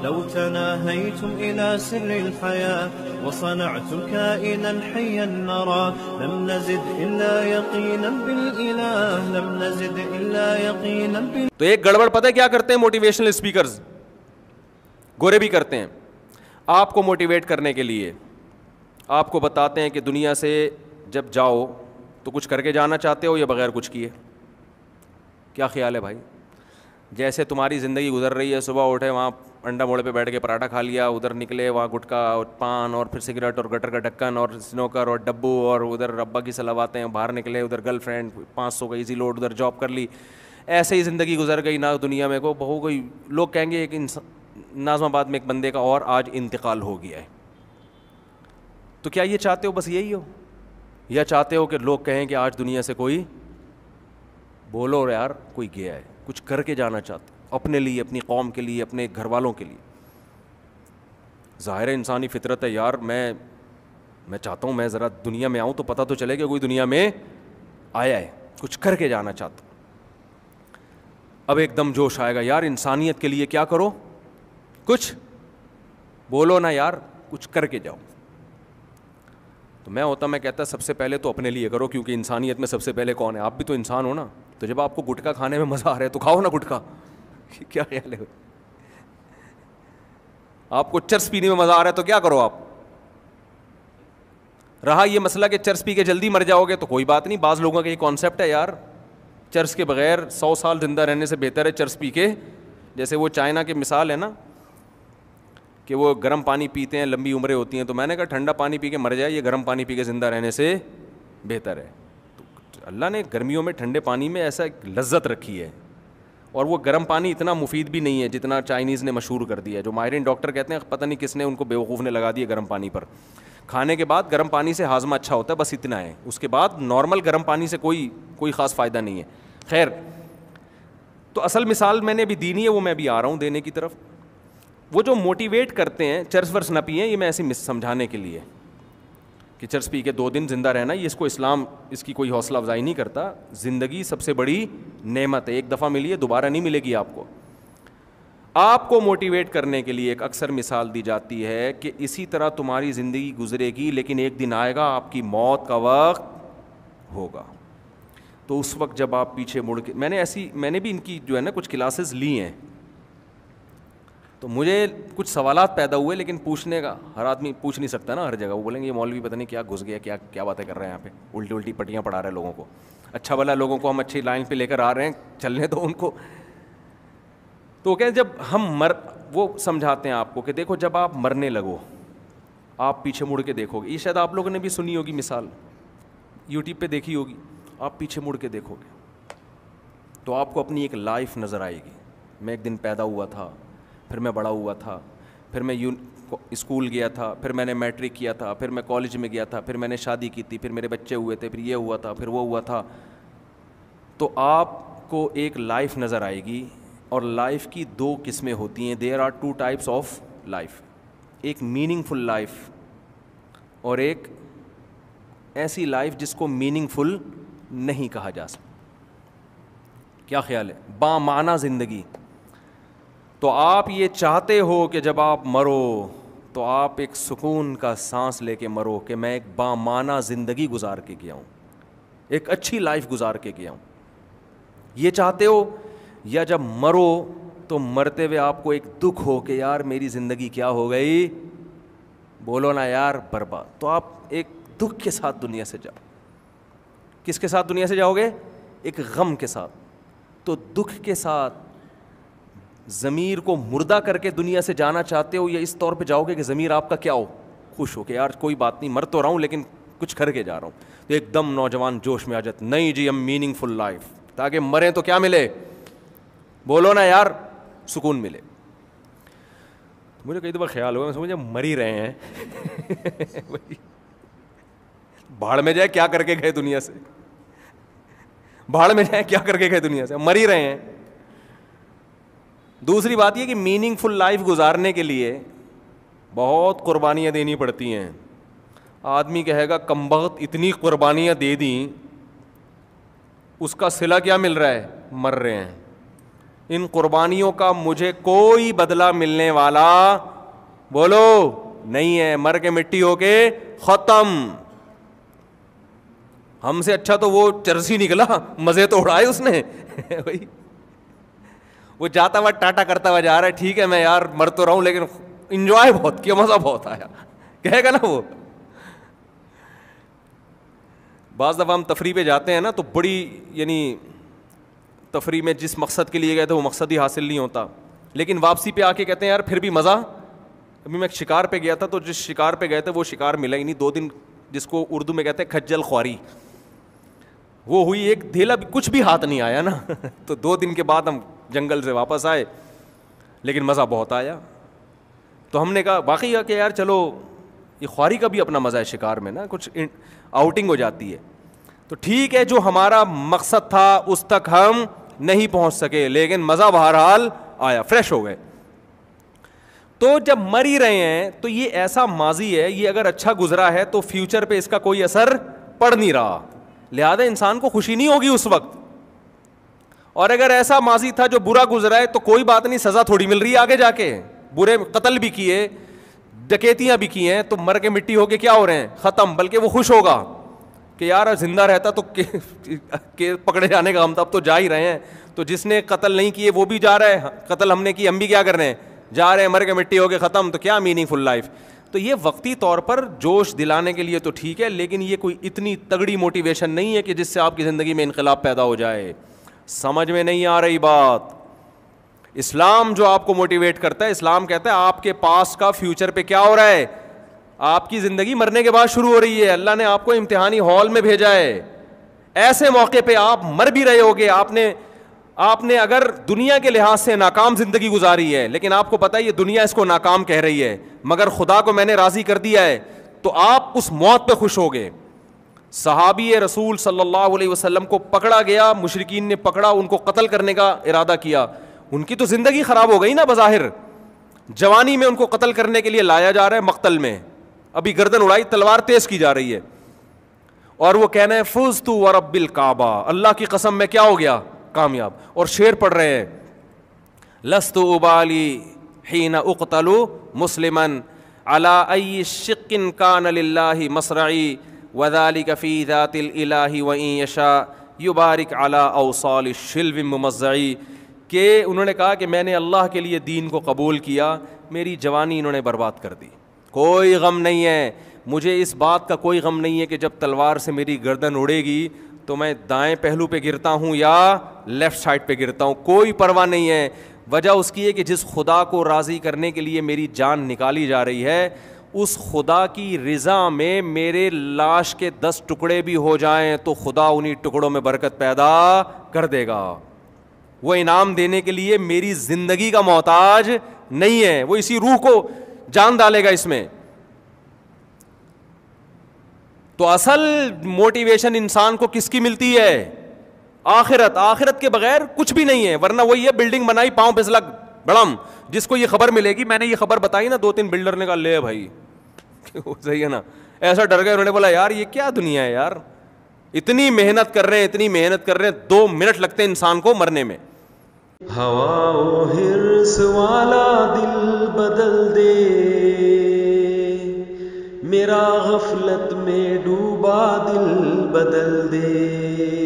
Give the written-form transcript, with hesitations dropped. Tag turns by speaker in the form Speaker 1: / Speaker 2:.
Speaker 1: لو تناهيتم إلى سر الحياة وصنعتم كائنا حيا نرى لم نزد إلا يقينا بالإله لم نزد إلا يقينا بالإله.
Speaker 2: تو ایک گڑبڑ پتہ ہے کیا کرتے ہیں موٹیویشنل اسپیکرز؟ گورے بھی کرتے ہیں. آپ کو موٹیویٹ کرنے کے لیے آپ کو بتاتے ہیں کہ دنیا سے جب جاؤ تو کچھ کر کے جانا چاہتے ہو یا بغیر کچھ کیے؟ کیا خیال ہے بھائی؟ جیسے تمہاری زندگی گزر رہی ہے، صبح اٹھے وہاں انڈا موڑے پہ بیٹھ کے پراٹھا کھا لیا، ادھر نکلے وہاں گٹکا اور پان اور پھر سگریٹ اور گٹر کا ڈھکن اور سنوکر اور ڈبو اور ادھر ابا کی سلواتیں، باہر نکلے ادھر گرل فرینڈ 500 کا ایزی لوڈ ادھر جاب کر لی، ایسے ہی زندگی گزر گئی نہ دنیا میں کو بہو کوئی. لوگ کہیں گے کہ ناظم آباد میں ایک بندے کا اور آج انتقال ہو گیا ہے. تو کیا یہ چاہتے ہو بس یہی ہو، یا چاہتے ہو کہ لوگ کہیں کہ آج دنیا سے کوئی بولو یار کوئی گیا ہے، کچھ کر کے جانا چاہتے اپنے لیے، اپنی قوم کے لیے، اپنے گھر والوں کے لیے؟ ظاہر انسانی فطرت ہے یار، میں چاہتا ہوں میں ذرا دنیا میں آؤں تو پتہ تو چلے کہ کوئی دنیا میں آیا ہے، کچھ کر کے جانا چاہتا ہوں. اب ایک دم جوش آئے گا یار انسانیت کے لیے کیا کرو، کچھ بولو نا یار، کچھ کر کے جاؤ. تو میں کہتا سب سے پہلے تو اپنے لیے کرو، کیونکہ انسانیت میں سب سے پہلے کون ہے؟ آپ بھی تو انسان ہو نا. تو جب آپ کو گٹکا کھانے میں مزہ آ رہا ہے تو کھاؤ نا گٹکا. کیا خیال ہے؟ آپ کو چرس پینے میں مزہ آ رہا ہے تو کیا کرو آپ؟ رہا یہ مسئلہ کہ چرس پی کے جلدی مر جاؤ گے تو کوئی بات نہیں. بعض لوگوں کا یہ کانسیپٹ ہے یار چرس کے بغیر 100 سال زندہ رہنے سے بہتر ہے چرس پی کے. جیسے وہ چائنا کی مثال ہے نا کہ وہ گرم پانی پیتے ہیں لمبی عمریں ہوتی ہیں، تو میں نے کہا ٹھنڈا پانی پی کے مر جائے، یہ گرم پانی پی کے زندہ رہنے سے بہتر ہے. تو اللہ نے گرمیوں میں ٹھنڈے پانی میں ایسا ایک لذت رکھی ہے، اور وہ گرم پانی اتنا مفید بھی نہیں ہے جتنا چائنیز نے مشہور کر دیا ہے. جو ماہرین ڈاکٹر کہتے ہیں پتہ نہیں کس نے ان کو بیوقوف نے لگا دیا گرم پانی پر. کھانے کے بعد گرم پانی سے ہاضمہ اچھا ہوتا ہے، بس اتنا ہے. اس کے بعد نارمل گرم پانی سے کوئی خاص فائدہ نہیں ہے. خیر، تو اصل مثال میں نے بھی دی نہیں ہے، وہ میں بھی آ رہا ہوں دینے کی طرف. وہ جو موٹیویٹ کرتے ہیں چرس ورس نہ پئیں، یہ میں ایسے سمجھانے کے لیے کہ چرس پی کے 2 دن زندہ رہنا، یہ اس کو اسلام اس کی کوئی حوصلہ افزائی نہیں کرتا. زندگی سب سے بڑی نعمت ہے، ایک دفعہ ملی ہے دوبارہ نہیں ملے گی آپ کو. آپ کو موٹیویٹ کرنے کے لیے ایک اکثر مثال دی جاتی ہے کہ اسی طرح تمہاری زندگی گزرے گی، لیکن ایک دن آئے گا آپ کی موت کا وقت ہوگا. تو اس وقت جب آپ پیچھے مڑ کے، میں نے بھی ان کی جو ہے نا کچھ کلاسز لی ہیں، تو مجھے کچھ سوالات پیدا ہوئے، لیکن پوچھنے کا ہر آدمی پوچھ نہیں سکتا نا ہر جگہ. وہ بولیں گے یہ مولوی پتہ نہیں کیا گھس گیا، کیا باتیں کر رہے ہیں یہاں پہ، الٹی پٹیاں پڑھا رہے ہیں لوگوں کو. اچھا بھلا لوگوں کو ہم اچھی لائن پہ لے کر آ رہے ہیں، چلنے دو ان کو. تو کہیں جب ہم وہ سمجھاتے ہیں آپ کو کہ دیکھو جب آپ مرنے لگو آپ پیچھے مڑ کے دیکھو گے. یہ شاید آپ لوگوں نے بھی سنی ہوگی مثال، یوٹیوب پہ دیکھی ہوگی. آپ پیچھے مڑ کے دیکھو گے تو آپ کو اپنی ایک لائف نظر آئے گی. میں ایک دن پیدا ہوا تھا، پھر میں بڑا ہوا تھا، پھر میں اسکول گیا تھا، پھر میں نے میٹرک کیا تھا، پھر میں کالج میں گیا تھا، پھر میں نے شادی کی تھی، پھر میرے بچے ہوئے تھے، پھر یہ ہوا تھا، پھر وہ ہوا تھا. تو آپ کو ایک لائف نظر آئے گی. اور لائف کی 2 قسمیں ہوتی ہیں. There are 2 types of life. ایک میننگ فل لائف اور ایک ایسی لائف جس کو میننگ فل نہیں کہا جا سکتا. کیا خیال ہے؟ بامعنی زندگی. تو آپ یہ چاہتے ہو کہ جب آپ مرو تو آپ ایک سکون کا سانس لے کے مرو کہ میں ایک بامعنی زندگی گزار کے گیا ہوں، ایک اچھی لائف گزار کے گیا ہوں. یہ چاہتے ہو؟ یا جب مرو تو مرتے ہوئے آپ کو ایک دکھ ہو کہ یار میری زندگی کیا ہو گئی، بولو نا یار برباد. تو آپ ایک دکھ کے ساتھ دنیا سے جاؤ. کس کے ساتھ دنیا سے جاؤ گے؟ ایک غم کے ساتھ. تو دکھ کے ساتھ ضمیر کو مردہ کر کے دنیا سے جانا چاہتے ہو، یا اس طور پہ جاؤ گے کہ ضمیر آپ کا کیا ہو، خوش ہو کہ یار کوئی بات نہیں، مر تو رہا ہوں لیکن کچھ کر کے جا رہا ہوں. تو ایک دم نوجوان جوش میں آ جاتے، نہیں جی ہم میننگ فل لائف، تاکہ مریں تو کیا ملے، بولو نا یار، سکون ملے. مجھے کئی دفعہ خیال ہوا میں سمجھے مر ہی رہے ہیں بھاڑ میں جائے کیا کر کے گئے دنیا سے، بھاڑ میں جائے کیا کر کے گئے دنیا سے، مر ہی رہے ہیں. دوسری بات یہ کہ میننگ فل لائف گزارنے کے لیے بہت قربانیاں دینی پڑتی ہیں. آدمی کہے گا کمبخت اتنی قربانیاں دے دیں، اس کا صلہ کیا مل رہا ہے، مر رہے ہیں. ان قربانیوں کا مجھے کوئی بدلہ ملنے والا بولو نہیں ہے, مر کے مٹی ہو کے ختم. ہم سے اچھا تو وہ چرسی نکلا, مزے تو اڑائے اس نے. وہ جاتا ہوا ٹاٹا کرتا ہوا جا رہا ہے, ٹھیک ہے میں یار مر تو رہا ہوں لیکن انجوائے بہت کیا, مزہ بہت آیا, کہے گا نا وہ. بعض دفعہ ہم تفریح پہ جاتے ہیں نا تو بڑی یعنی تفریح میں جس مقصد کے لیے گئے تھے وہ مقصد ہی حاصل نہیں ہوتا, لیکن واپسی پہ آ کے کہتے ہیں یار پھر بھی مزہ. ابھی میں شکار پہ گیا تھا تو جس شکار پہ گئے تھے وہ شکار ملا ہی نہیں. 2 دن جس کو اردو میں کہتے ہیں کھجل خواری, وہ ہوئی, ایک دھیلا بھی کچھ بھی ہاتھ نہیں آیا نا. تو 2 دن کے بعد ہم جنگل سے واپس آئے, لیکن مزہ بہت آیا. تو ہم نے کہا باقی کہ یار چلو یہ خواری کا بھی اپنا مزہ ہے شکار میں نا, کچھ آؤٹنگ ہو جاتی ہے. تو ٹھیک ہے جو ہمارا مقصد تھا اس تک ہم نہیں پہنچ سکے, لیکن مزہ بہرحال آیا, فریش ہو گئے. تو جب مر ہی رہے ہیں تو یہ ایسا ماضی ہے, یہ اگر اچھا گزرا ہے تو فیوچر پہ اس کا کوئی اثر پڑ نہیں رہا, لہذا انسان کو خوشی نہیں ہوگی اس وقت. اور اگر ایسا ماضی تھا جو برا گزرا ہے تو کوئی بات نہیں, سزا تھوڑی مل رہی ہے آگے جا کے. برے قتل بھی کیے, ڈکیتیاں بھی کی ہیں, تو مر کے مٹی ہو کے کیا ہو رہے ہیں ختم. بلکہ وہ خوش ہوگا کہ یار زندہ رہتا تو پکڑے جانے کا ہم تھا, اب تو جا ہی رہے ہیں. تو جس نے قتل نہیں کیے وہ بھی جا رہا ہے, قتل ہم نے کی ہم بھی کیا کر رہے ہیں, جا رہے ہیں, مر کے مٹی ہو کے ختم. تو کیا میننگ فل لائف. تو یہ وقتی طور پر جوش دلانے کے لیے تو ٹھیک ہے, لیکن یہ کوئی اتنی تگڑی موٹیویشن نہیں ہے کہ جس سے آپ کی زندگی میں انقلاب پیدا ہو جائے. سمجھ میں نہیں آ رہی بات. اسلام جو آپ کو موٹیویٹ کرتا ہے, اسلام کہتا ہے آپ کے پاس کا فیوچر پہ کیا ہو رہا ہے, آپ کی زندگی مرنے کے بعد شروع ہو رہی ہے. اللہ نے آپ کو امتحانی ہال میں بھیجا ہے, ایسے موقع پہ آپ مر بھی رہے ہوگے. آپ نے اگر دنیا کے لحاظ سے ناکام زندگی گزاری ہے, لیکن آپ کو پتہ ہے یہ دنیا اس کو ناکام کہہ رہی ہے, مگر خدا کو میں نے راضی کر دیا ہے, تو آپ اس موت پہ خوش ہوگے. صحابی رسول صلی اللہ علیہ وسلم کو پکڑا گیا, مشرکین نے پکڑا, ان کو قتل کرنے کا ارادہ کیا. ان کی تو زندگی خراب ہو گئی نا بظاہر, جوانی میں ان کو قتل کرنے کے لیے لایا جا رہا ہے مقتل میں, ابھی گردن اڑائی, تلوار تیز کی جا رہی ہے, اور وہ کہنا ہے فزت ورب الکعبہ, اللہ کی قسم میں کیا ہو گیا کامیاب. اور شعر پڑھ رہے ہیں لست ابالی حین اقتل مسلما علی ای شق کان للہ مصرعی وذلک فی ذات الالہ وان یشاء یبارک علی اوصال الشلو ممزعی. کہ انہوں نے کہا کہ میں نے اللہ کے لیے دین کو قبول کیا, میری جوانی انہوں نے برباد کر دی. کوئی غم نہیں ہے مجھے, اس بات کا کوئی غم نہیں ہے کہ جب تلوار سے میری گردن اڑے گی تو میں دائیں پہلو پہ گرتا ہوں یا لیفٹ سائڈ پہ گرتا ہوں, کوئی پرواہ نہیں ہے. وجہ اس کی ہے کہ جس خدا کو راضی کرنے کے لیے میری جان نکالی جا رہی ہے, اس خدا کی رضا میں میرے لاش کے 10 ٹکڑے بھی ہو جائیں تو خدا انہی ٹکڑوں میں برکت پیدا کر دے گا. وہ انعام دینے کے لیے میری زندگی کا محتاج نہیں ہے, وہ اسی روح کو جان ڈالے گا اس میں. تو اصل موٹیویشن انسان کو کس کی ملتی ہے, آخرت. آخرت کے بغیر کچھ بھی نہیں ہے, ورنہ وہی ہے بلڈنگ بنائی پاؤں پھسلا بڑم, جس کو یہ خبر ملے گی, میں نے یہ خبر بتائی نا 2-3 بلڈر نے کہا لے بھائی صحیح ہے نا, ایسا ڈر گئے, انہوں نے بولا یار یہ کیا دنیا ہے یار, اتنی محنت کر رہے ہیں, اتنی محنت کر رہے ہیں, 2 منٹ لگتے ہیں انسان کو مرنے میں.
Speaker 1: ہوا و حرص والا دل بدل دے, میرا غفلت میں ڈوبا دل بدل دے.